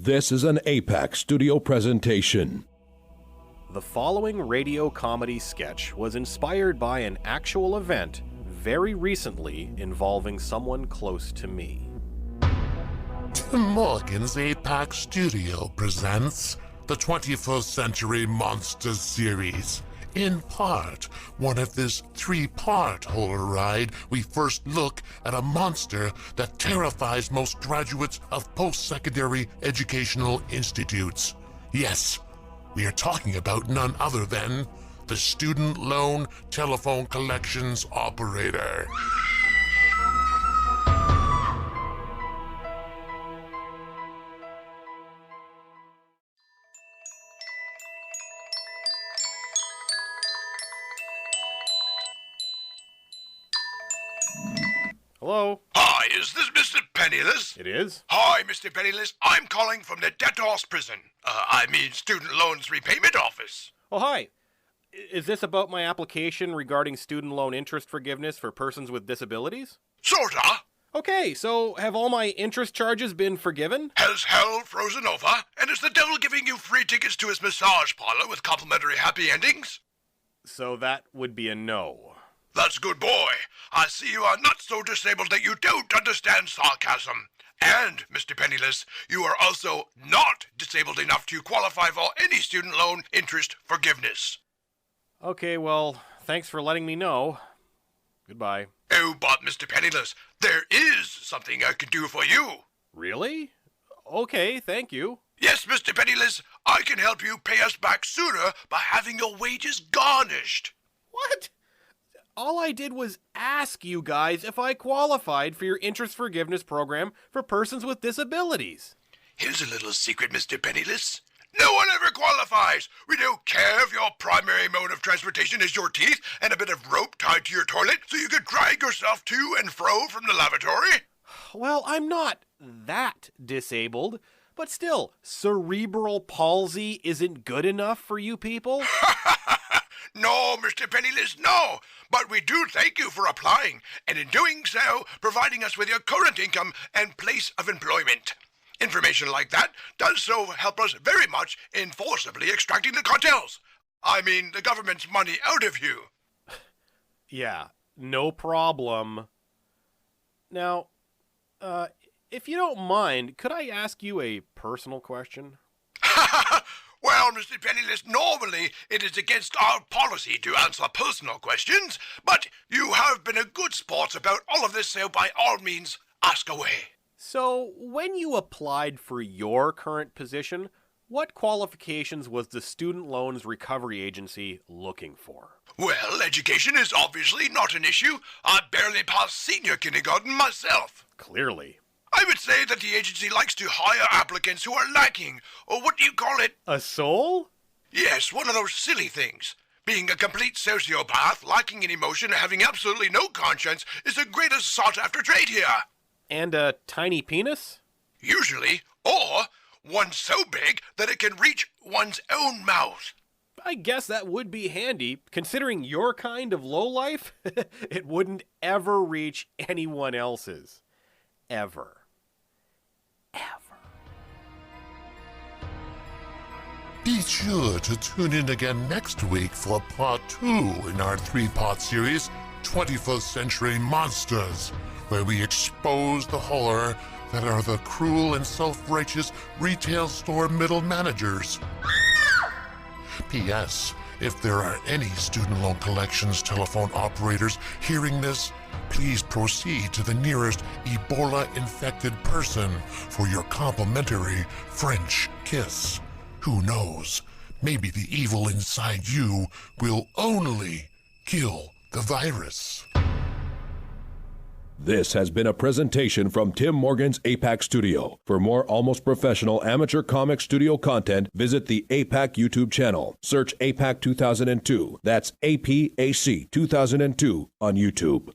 This is an APAC studio presentation. The following radio comedy sketch was inspired by an actual event very recently involving someone close to me. Tim Morgan's APAC studio presents the 21st Century Monsters series. In part one of this three-part horror ride, we first look at a monster that terrifies most graduates of post-secondary educational institutes. Yes, we are talking about none other than the student loan telephone collections operator. Hello? Hi, is this Mr. Penniless? It is? Hi, Mr. Penniless. I'm calling from the debtors prison. Student loans repayment office. Oh, hi. Is this about my application regarding student loan interest forgiveness for persons with disabilities? Sorta. Okay, so have all my interest charges been forgiven? Has hell frozen over? And is the devil giving you free tickets to his massage parlor with complimentary happy endings? So that would be a no. That's good, boy. I see you are not so disabled that you don't understand sarcasm. And, Mr. Penniless, you are also not disabled enough to qualify for any student loan interest forgiveness. Okay, well, thanks for letting me know. Goodbye. Oh, but Mr. Penniless, there is something I can do for you. Really? Okay, thank you. Yes, Mr. Penniless, I can help you pay us back sooner by having your wages garnished. What? All I did was ask you guys if I qualified for your interest forgiveness program for persons with disabilities. Here's a little secret, Mr. Penniless. No one ever qualifies. We don't care if your primary mode of transportation is your teeth and a bit of rope tied to your toilet so you can drag yourself to and fro from the lavatory. Well, I'm not that disabled, but still, cerebral palsy isn't good enough for you people? No, Mr. Penniless, no. But we do thank you for applying, and in doing so, providing us with your current income and place of employment. Information like that does so help us very much in forcibly extracting the cartels. The government's money out of you. Yeah, no problem. Now, if you don't mind, could I ask you a personal question? Well, Mr. Penniless, normally it is against our policy to answer personal questions, but you have been a good sport about all of this, so by all means, ask away. So, when you applied for your current position, what qualifications was the Student Loans Recovery Agency looking for? Well, education is obviously not an issue. I barely passed senior kindergarten myself. Clearly. I would say that the agency likes to hire applicants who are lacking, or what do you call it? A soul? Yes, one of those silly things. Being a complete sociopath, lacking in emotion, and having absolutely no conscience is the greatest sought-after trait here. And a tiny penis? Usually, or one so big that it can reach one's own mouth. I guess that would be handy. Considering your kind of lowlife, it wouldn't ever reach anyone else's. Ever. Be sure to tune in again next week for part 2 in our three-part series, 21st Century Monsters, where we expose the horror that are the cruel and self-righteous retail store middle managers. P.S. If there are any student loan collections telephone operators hearing this, please proceed to the nearest Ebola-infected person for your complimentary French kiss. Who knows? Maybe the evil inside you will only kill the virus. This has been a presentation from Tim Morgan's APAC Studio. For more almost professional amateur comic studio content, visit the APAC YouTube channel. Search APAC 2002. That's APAC 2002 on YouTube.